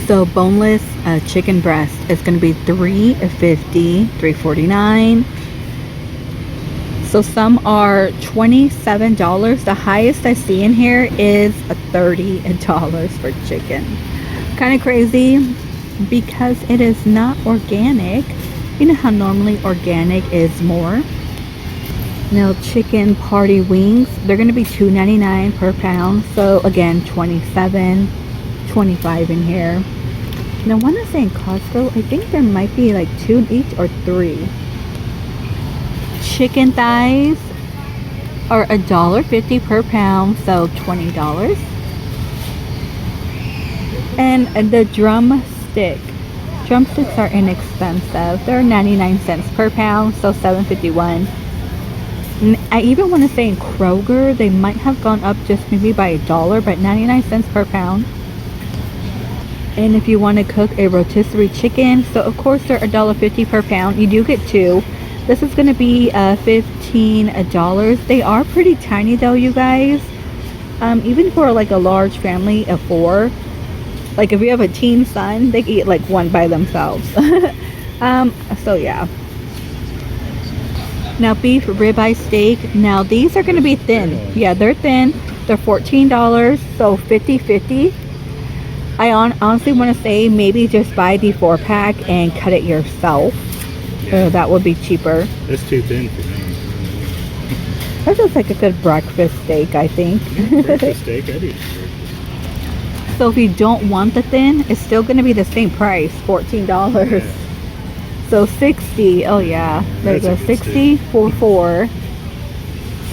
So boneless chicken breast is going to be $3.50, $3.49. So some are $27. The highest I see in here is $30 for chicken. Kind of crazy because it is not organic. You know how normally organic is more. Now chicken party wings, they're going to be $2.99 per pound. So again, 27, 25 in here. Now I want to say in Costco, I think there might be like 2 each or 3. Chicken thighs are $1.50 per pound, so $20. And the drumsticks are inexpensive. They're 99 cents per pound, so $7.51. I even want to say in Kroger, they might have gone up just maybe by $1, but 99 cents per pound. And if you want to cook a rotisserie chicken, so of course they're $1.50 per pound. You do get 2. This is going to be $15. They are pretty tiny though, you guys. Even for like a large family of 4, like if you have a teen son, they can eat like 1 by themselves. So yeah. Now beef ribeye steak. Now these are going to be thin. Yeah, they're thin. They're $14, so 50-50. I honestly want to say maybe just buy the 4-pack and cut it yourself. Yeah. That would be cheaper. That's too thin for me. That's just like a good breakfast steak, I think. Yeah, breakfast steak, I'd eat breakfast. So if you don't want the thin, it's still going to be the same price, $14. Yeah. So 60. Oh yeah, there you go. 60 for 4.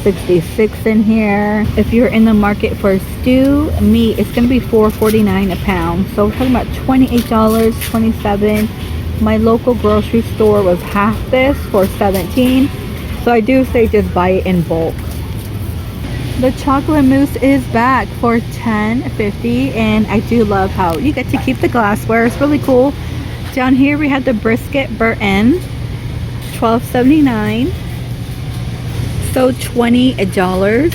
66 in here. If you're in the market for stew meat, it's going to be $4.49 a pound. So we're talking about $28, $27. My local grocery store was half this for $17. So I do say just buy it in bulk. The chocolate mousse is back for $10.50, and I do love how you get to keep the glassware. It's really cool. Down here we have the brisket burnt end, $12.79. So $20.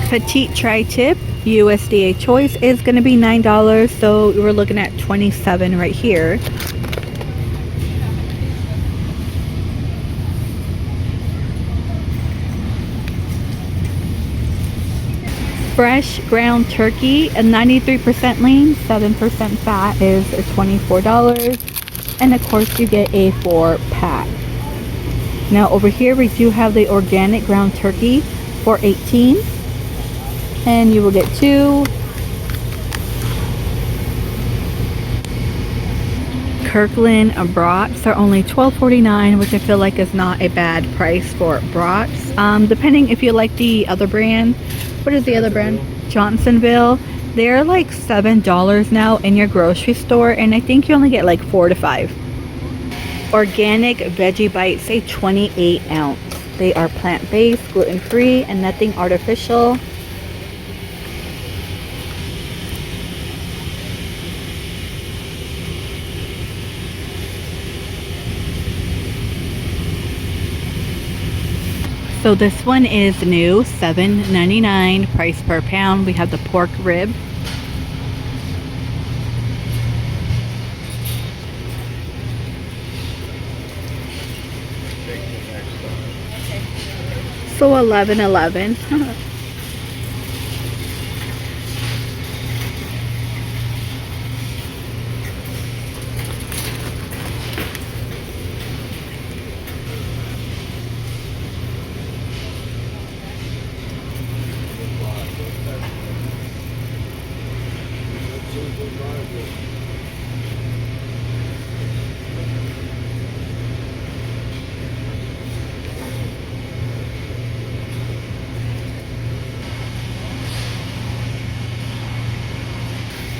Petite tri-tip USDA choice is going to be $9, so we're looking at $27 right here. Fresh ground turkey, a 93% lean, 7% fat, is $24. And of course you get a 4-pack. Now over here we do have the organic ground turkey for $18. And you will get 2. Kirkland brats are only $12.49, which I feel like is not a bad price for brats. Depending if you like the other brand. What is the other brand? Johnsonville. They're like $7 now in your grocery store, and I think you only get like 4 to 5. Organic veggie bites, a 28 ounce. They are plant-based, gluten-free, and nothing artificial. So this one is new, $7.99 price per pound. We have the pork rib. So $11.11.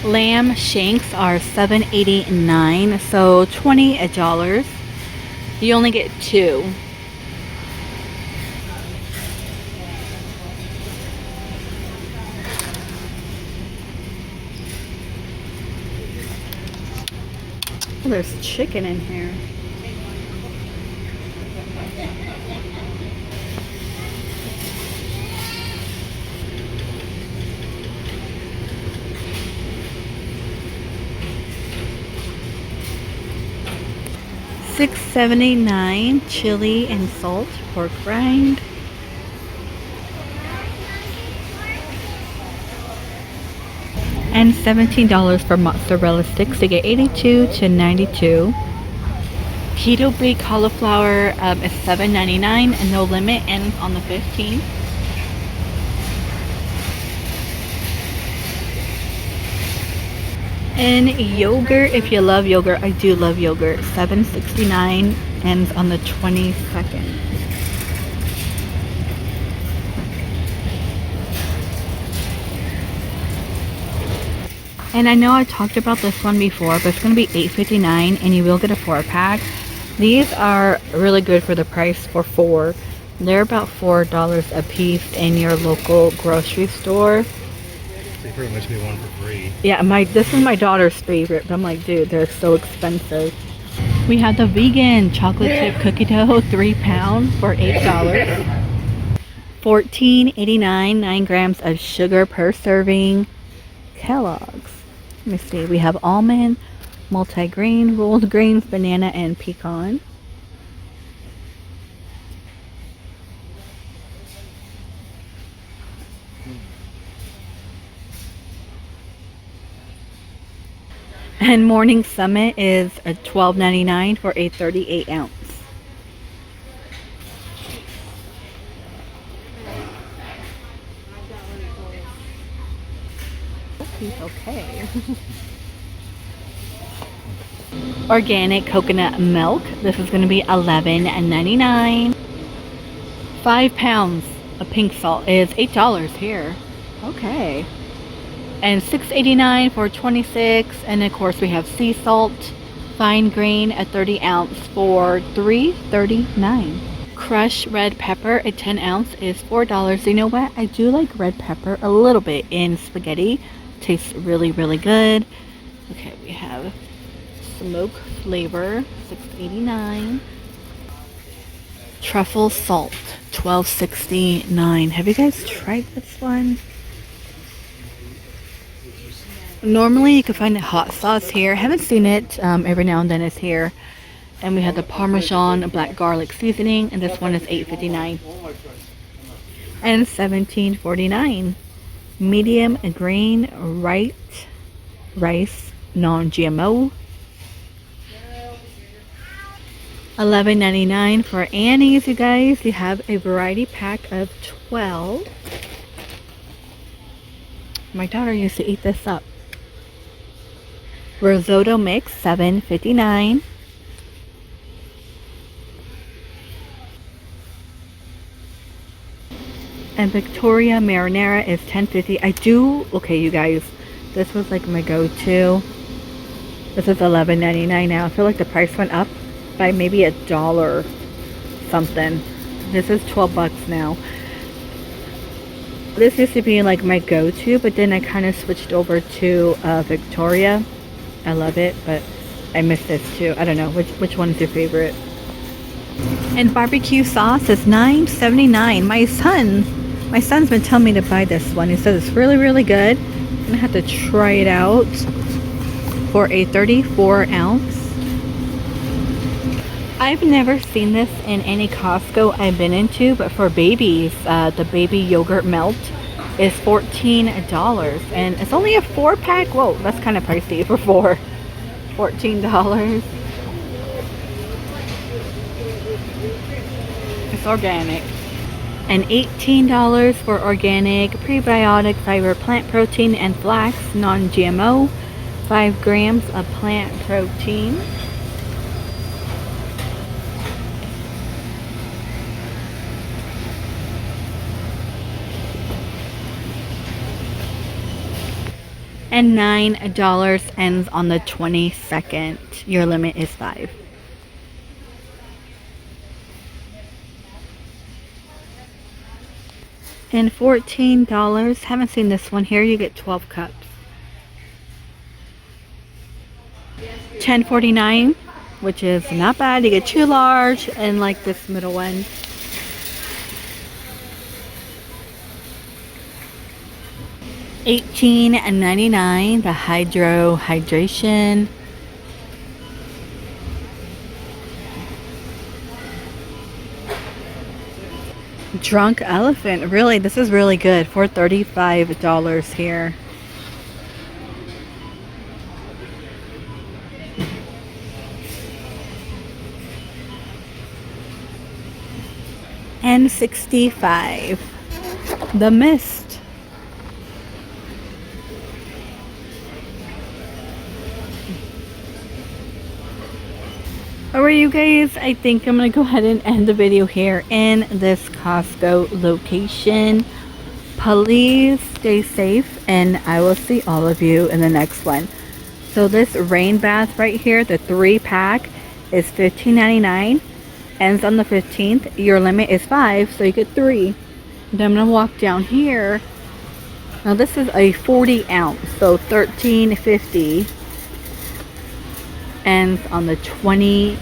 Lamb shanks are $7.89, so $20. You only get 2. Oh, there's chicken in here. $6.79 chili and salt pork rind. And $17 for mozzarella sticks. They get 82 to 92. Keto baked cauliflower is $7.99 and no limit ends on the 15th. And yogurt, if you love yogurt, I do love yogurt. $7.69 ends on the 22nd. And I know I talked about this one before, but it's going to be $8.59 and you will get a 4-pack. These are really good for the price for 4. They're about $4 a piece in your local grocery store. They pretty much be one for free. Yeah, this is my daughter's favorite, but I'm like, dude, they're so expensive. We have the vegan chocolate chip cookie dough, 3 pound for $8. $14.89, 9 grams of sugar per serving. Kellogg's. Let me see. We have almond, multi-grain, rolled grains, banana, and pecan. And Morning Summit is a $12.99 for a 38 ounce. He's okay. Organic coconut milk. This is going to be $11.99. 5 pounds of pink salt is $8 here. Okay. And $6.89 for 26. And of course we have sea salt, fine grain, a 30 ounce for $3.39. Crushed red pepper, a 10 ounce is $4. You know what? I do like red pepper a little bit in spaghetti. Tastes really, really good. Okay, we have smoke flavor, $6.89. Truffle salt, $12.69. Have you guys tried this one? Normally you can find the hot sauce here. I haven't seen it. Every now and then it's here. And we have the Parmesan black garlic seasoning, and this one is $8.59. And $17.49. Medium grain rice, non-GMO. $11.99 for Annie's, you guys. You have a variety pack of 12. My daughter used to eat this up. Risotto mix, $7.59. And Victoria marinara is $10.50. Okay, you guys, this was like my go-to. This is $11.99 now. I feel like the price went up by maybe $1 something. This is 12 bucks now. This used to be like my go-to, but then I kind of switched over to Victoria. I love it, but I miss this too. I don't know, which one is your favorite? And barbecue sauce is $9.79. My son's been telling me to buy this one. He says it's really, really good. I'm gonna have to try it out for a 34 ounce. I've never seen this in any Costco I've been into, but for babies, the baby yogurt melt is $14, and it's only a 4-pack. Whoa, that's kind of pricey for 4. $14. It's organic. And $18 for organic prebiotic fiber plant protein and flax, non-GMO. 5 grams of plant protein. And $9 ends on the 22nd. Your limit is 5. And $14. Haven't seen this one here. You get 12 cups. $10.49, which is not bad. You get 2 large and like this middle one. $18.99, the hydration. Drunk elephant. Really, this is really good for $35 here. And 65. The Mist. Alright, you guys, I think I'm gonna go ahead and end the video here in this Costco location. Please stay safe, and I will see all of you in the next one. So this rain bath right here, the 3-pack, is $15.99. Ends on the 15th. Your limit is 5, so you get 3. Then I'm gonna walk down here. Now this is a 40 ounce, so $13.50. Ends on the 29th.